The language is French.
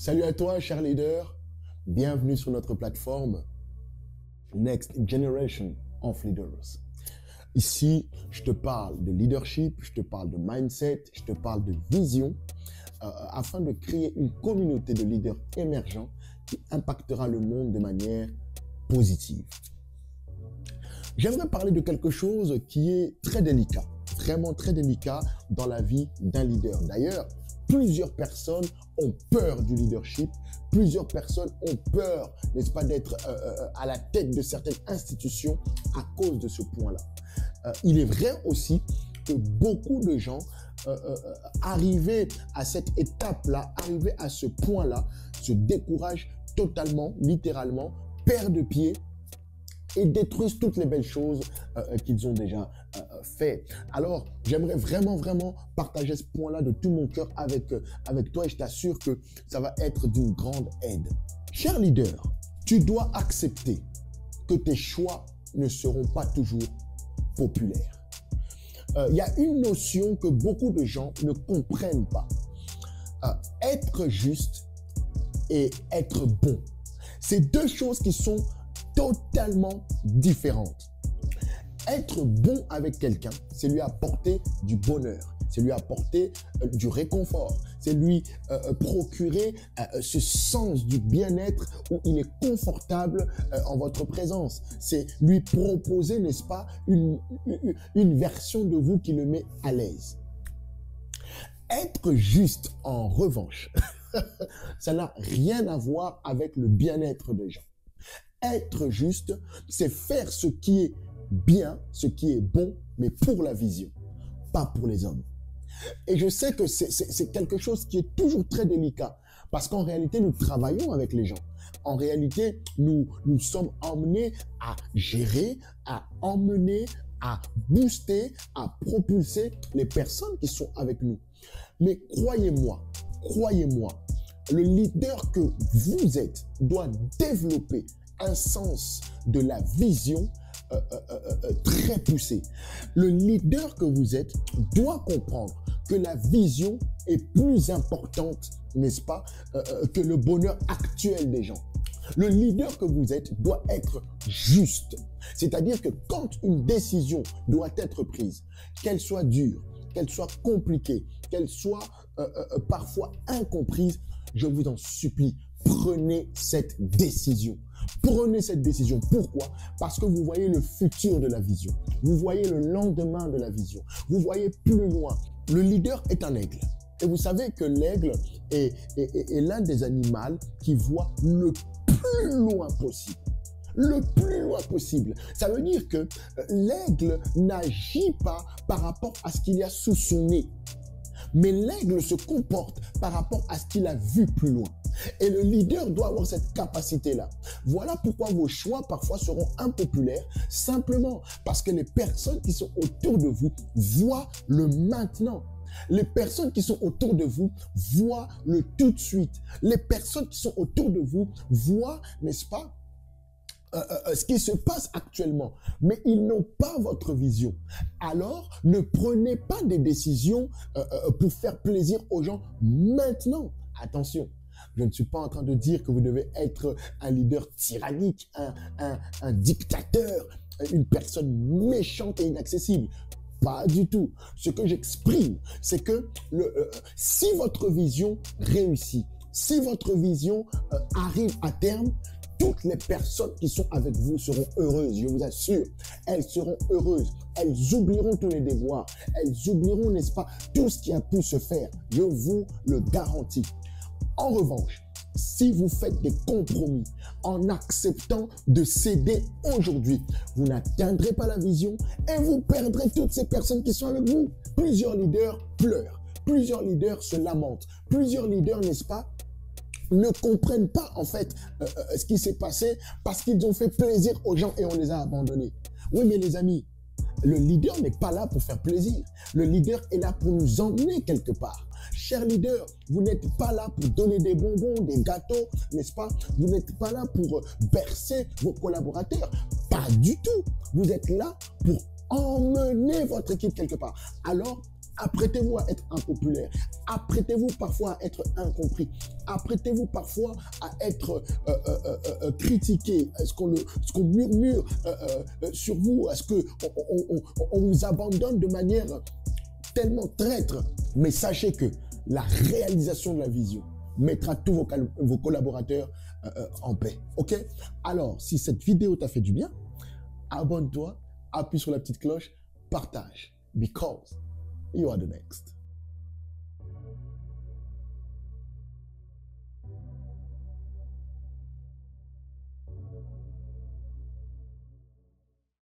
Salut à toi, cher leader. Bienvenue sur notre plateforme Next Generation of Leaders. Ici, je te parle de leadership, je te parle de mindset, je te parle de vision afin de créer une communauté de leaders émergents qui impactera le monde de manière positive. J'aimerais parler de quelque chose qui est très délicat, vraiment très délicat dans la vie d'un leader. D'ailleurs, plusieurs personnes ont peur du leadership, plusieurs personnes ont peur, n'est-ce pas, d'être à la tête de certaines institutions à cause de ce point-là. Il est vrai aussi que beaucoup de gens arrivés à cette étape-là, arrivés à ce point-là, se découragent totalement, littéralement, perdent pied et détruisent toutes les belles choses qu'ils ont déjà fait. Alors, j'aimerais vraiment partager ce point-là de tout mon cœur avec toi et je t'assure que ça va être d'une grande aide. Cher leader, tu dois accepter que tes choix ne seront pas toujours populaires. Il y a une notion que beaucoup de gens ne comprennent pas. Être juste et être bon. C'est deux choses qui sont totalement différentes. Être bon avec quelqu'un, c'est lui apporter du bonheur, c'est lui apporter du réconfort, c'est lui procurer ce sens du bien-être où il est confortable en votre présence. C'est lui proposer, n'est-ce pas, une version de vous qui le met à l'aise. Être juste, en revanche, ça n'a rien à voir avec le bien-être des gens. Être juste, c'est faire ce qui est bien, ce qui est bon, mais pour la vision, pas pour les hommes. Et je sais que c'est quelque chose qui est toujours très délicat, parce qu'en réalité, nous travaillons avec les gens. En réalité, nous sommes emmenés à gérer, à emmener, à booster, à propulser les personnes qui sont avec nous. Mais croyez-moi, le leader que vous êtes doit développer un sens de la vision très poussé. Le leader que vous êtes doit comprendre que la vision est plus importante, n'est-ce pas, que le bonheur actuel des gens. Le leader que vous êtes doit être juste. C'est-à-dire que quand une décision doit être prise, qu'elle soit dure, qu'elle soit compliquée, qu'elle soit parfois incomprise, je vous en supplie, prenez cette décision. Prenez cette décision. Pourquoi? Parce que vous voyez le futur de la vision. Vous voyez le lendemain de la vision. Vous voyez plus loin. Le leader est un aigle. Et vous savez que l'aigle est l'un des animaux qui voit le plus loin possible. Le plus loin possible. Ça veut dire que l'aigle n'agit pas par rapport à ce qu'il y a sous son nez. Mais l'aigle se comporte par rapport à ce qu'il a vu plus loin. Et le leader doit avoir cette capacité-là. Voilà pourquoi vos choix parfois seront impopulaires, simplement parce que les personnes qui sont autour de vous voient le maintenant. Les personnes qui sont autour de vous voient le tout de suite. Les personnes qui sont autour de vous voient, n'est-ce pas, ce qui se passe actuellement, mais ils n'ont pas votre vision. Alors, ne prenez pas des décisions pour faire plaisir aux gens maintenant. Attention, je ne suis pas en train de dire que vous devez être un leader tyrannique, un dictateur, une personne méchante et inaccessible. Pas du tout. Ce que j'exprime, c'est que si votre vision réussit, si votre vision arrive à terme, toutes les personnes qui sont avec vous seront heureuses, je vous assure. Elles seront heureuses. Elles oublieront tous les devoirs. Elles oublieront, n'est-ce pas, tout ce qui a pu se faire. Je vous le garantis. En revanche, si vous faites des compromis en acceptant de céder aujourd'hui, vous n'atteindrez pas la vision et vous perdrez toutes ces personnes qui sont avec vous. Plusieurs leaders pleurent. Plusieurs leaders se lamentent. Plusieurs leaders, n'est-ce pas, ne comprennent pas en fait ce qui s'est passé parce qu'ils ont fait plaisir aux gens et on les a abandonnés. Oui, mais les amis, le leader n'est pas là pour faire plaisir. Le leader est là pour nous emmener quelque part. Cher leader, vous n'êtes pas là pour donner des bonbons, des gâteaux, n'est-ce pas? Vous n'êtes pas là pour bercer vos collaborateurs. Pas du tout. Vous êtes là pour emmener votre équipe quelque part. Alors, Apprêtez-vous à être impopulaire. Apprêtez-vous parfois à être incompris. Apprêtez-vous parfois à être critiqué. Est-ce qu'on murmure sur vous? Est-ce qu'on vous abandonne de manière tellement traître? Mais sachez que la réalisation de la vision mettra tous vos collaborateurs en paix. OK? Alors, si cette vidéo t'a fait du bien, abonne-toi, appuie sur la petite cloche, partage. Because you are the next.